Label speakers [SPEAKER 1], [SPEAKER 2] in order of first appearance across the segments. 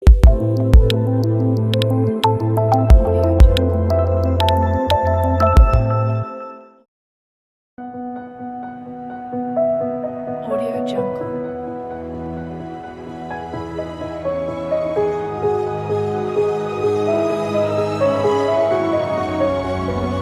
[SPEAKER 1] Audio Jungle.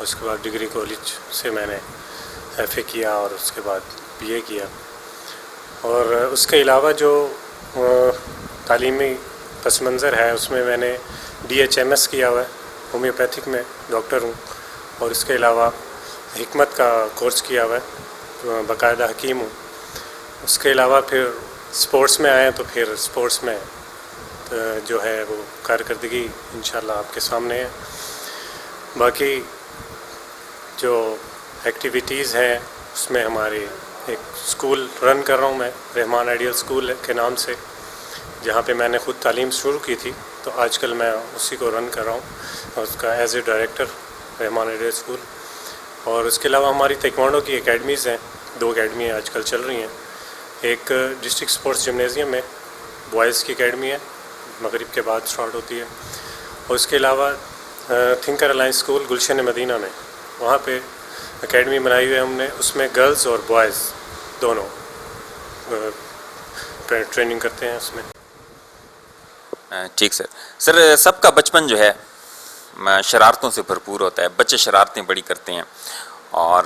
[SPEAKER 2] اس کے بعد degree college سے میں نے ایف اے کیا اور اس کے بعد بی اے کیا. اور اس کے علاوہ جو تعلیمی پس منظر ہے اس میں نے ڈی ایچ ایم ایس کیا ہوا ہے, ہومیوپیتھک میں ڈاکٹر ہوں. اور اس کے علاوہ حکمت کا کورس کیا ہوا ہے, باقاعدہ حکیم ہوں. اس کے علاوہ پھر اسپورٹس میں آئے تو پھر اسپورٹس میں جو ہے وہ کارکردگی انشاءاللہ آپ کے سامنے ہے. باقی جو ایکٹیویٹیز ہیں اس میں ہماری ایک اسکول رن کر رہا ہوں میں, رحمان آئیڈیل اسکول کے نام سے, جہاں پہ میں نے خود تعلیم شروع کی تھی. تو آج کل میں اسی کو رن کر رہا ہوں, اور اس کا as a director Rahman ideal school. اور اس کے علاوہ ہماری تائیکوانڈو کی اکیڈمیز ہیں, 2 اکیڈمیاں آج کل چل رہی ہیں. ایک ڈسٹرکٹ اسپورٹس جمنیزیم میں بوائز کی اکیڈمی ہے, مغرب کے بعد سٹارٹ ہوتی ہے. اور اس کے علاوہ تھنکر الائنس اسکول گلشن مدینہ میں, وہاں پہ اکیڈمی بنائی ہوئی ہے ہم نے. اس میں گرلز اور بوائز دونوں ٹریننگ کرتے ہیں اس میں.
[SPEAKER 3] ٹھیک سر, سب کا بچپن جو ہے شرارتوں سے بھرپور ہوتا ہے. بچے شرارتیں بڑی کرتے ہیں اور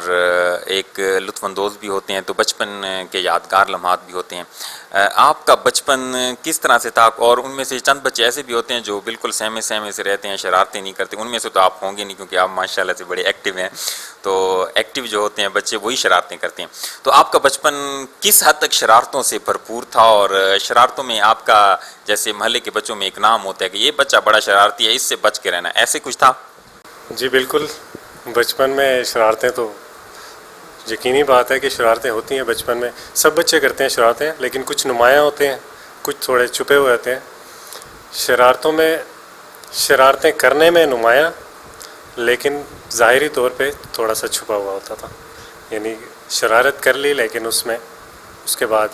[SPEAKER 3] ایک لطف اندوز بھی ہوتے ہیں, تو بچپن کے یادگار لمحات بھی ہوتے ہیں. آپ کا بچپن کس طرح سے تھا؟ اور ان میں سے چند بچے ایسے بھی ہوتے ہیں جو بالکل سہمے سے رہتے ہیں, شرارتیں نہیں کرتے. ان میں سے تو آپ ہوں گے نہیں, کیونکہ آپ ماشاءاللہ سے بڑے ایکٹیو ہیں. تو ایکٹیو جو ہوتے ہیں بچے وہی شرارتیں کرتے ہیں. تو آپ کا بچپن کس حد تک شرارتوں سے بھرپور تھا؟ اور شرارتوں میں آپ کا, جیسے محلے کے بچوں میں ایک نام ہوتا ہے کہ یہ بچہ بڑا شرارتی ہے, اس سے بچ کے رہنا, ایسے کچھ تھا؟
[SPEAKER 2] جی بالکل, بچپن میں شرارتیں تو یقینی بات ہے کہ شرارتیں ہوتی ہیں بچپن میں. سب بچے کرتے ہیں شرارتیں, لیکن کچھ نمایاں ہوتے ہیں, کچھ تھوڑے چھپے ہوئے ہوتے ہیں. شرارتوں میں شرارتیں کرنے میں نمایاں, لیکن ظاہری طور پہ تھوڑا سا چھپا ہوا ہوتا تھا. یعنی شرارت کر لی لیکن اس کے بعد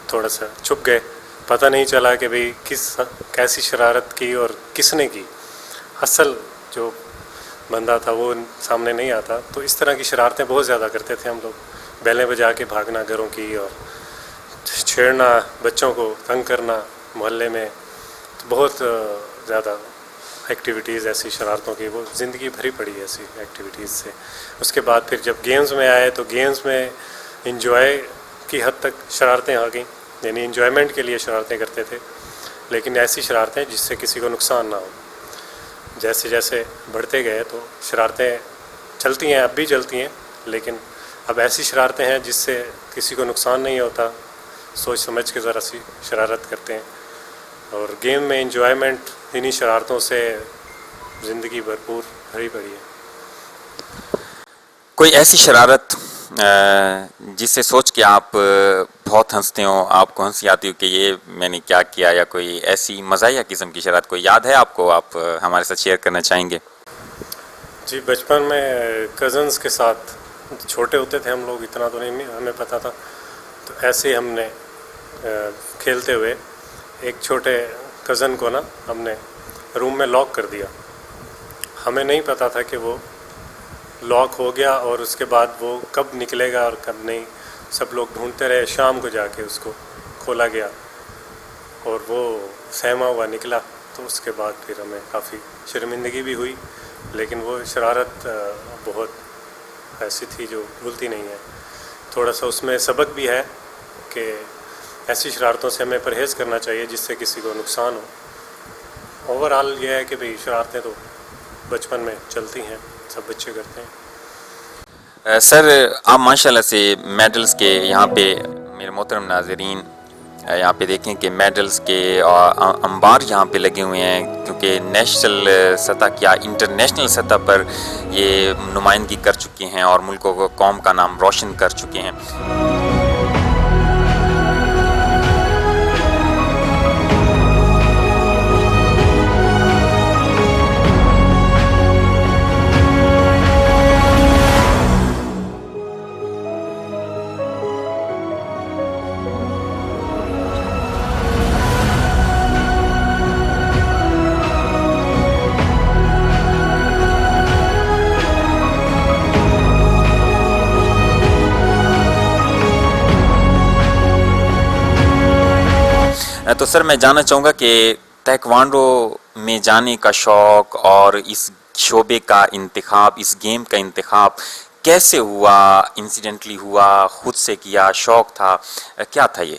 [SPEAKER 2] تھوڑا سا چھپ گئے, پتہ نہیں چلا کہ بھئی کیسی شرارت کی اور کس نے کی. اصل جو بندہ تھا وہ سامنے نہیں آتا. تو اس طرح کی شرارتیں بہت زیادہ کرتے تھے ہم لوگ. بیلیں بجا کے بھاگنا گھروں کی, اور چھیڑنا, بچوں کو تنگ کرنا محلے میں. تو بہت زیادہ ایکٹیویٹیز ایسی شرارتوں کی, وہ زندگی بھری پڑی ایسی ایکٹیویٹیز سے. اس کے بعد پھر جب گیمز میں آئے تو گیمز میں انجوائے کی حد تک شرارتیں آ گئیں. یعنی انجوائمنٹ کے لیے شرارتیں کرتے تھے, لیکن ایسی شرارتیں جس سے کسی کو نقصان نہ ہو. جیسے جیسے بڑھتے گئے تو شرارتیں چلتی ہیں, اب بھی چلتی ہیں, لیکن اب ایسی شرارتیں ہیں جس سے کسی کو نقصان نہیں ہوتا. سوچ سمجھ کے ذرا سی شرارت کرتے ہیں. اور گیم میں انجوائمنٹ انہی شرارتوں سے زندگی بھرپور بھری پڑی ہے.
[SPEAKER 3] کوئی ایسی شرارت جس سے سوچ کے آپ بہت ہنستے ہوں, آپ کو ہنسی آتی ہو کہ یہ میں نے کیا کیا, یا کوئی ایسی مزاحیہ قسم کی شرارت کوئی یاد ہے آپ کو, آپ ہمارے ساتھ شیئر کرنا چاہیں گے؟
[SPEAKER 2] جی بچپن میں کزنز کے ساتھ, چھوٹے ہوتے تھے ہم لوگ, اتنا تو نہیں ہمیں پتہ تھا. تو ایسے ہی ہم نے کھیلتے ہوئے ایک چھوٹے کزن کو ہم نے روم میں لاک کر دیا. ہمیں نہیں پتہ تھا کہ وہ لاک ہو گیا, اور اس کے بعد وہ کب نکلے گا اور کب نہیں. سب لوگ ڈھونڈتے رہے, شام کو جا کے اس کو کھولا گیا اور وہ سہما ہوا نکلا. تو اس کے بعد پھر ہمیں کافی شرمندگی بھی ہوئی, لیکن وہ شرارت بہت ایسی تھی جو بھولتی نہیں ہے. تھوڑا سا اس میں سبق بھی ہے کہ ایسی شرارتوں سے ہمیں پرہیز کرنا چاہیے جس سے کسی کو نقصان ہو. اوور آل یہ ہے کہ بھئی شرارتیں تو بچپن میں چلتی ہیں, سب بچے کرتے ہیں.
[SPEAKER 3] سر آپ ماشاءاللہ سے میڈلز کے, یہاں پہ میرے محترم ناظرین یہاں پہ دیکھیں کہ میڈلز کے انبار یہاں پہ لگے ہوئے ہیں, کیونکہ نیشنل سطح کیا انٹرنیشنل سطح پر یہ نمائندگی کر چکے ہیں اور ملک و قوم کا نام روشن کر چکے ہیں. تو سر میں جاننا چاہوں گا کہ تائیکوانڈو میں جانے کا شوق اور اس شعبے کا انتخاب، اس گیم کا انتخاب کیسے ہوا؟ انسیڈنٹلی ہوا، خود سے کیا، شوق تھا، کیا تھا یہ؟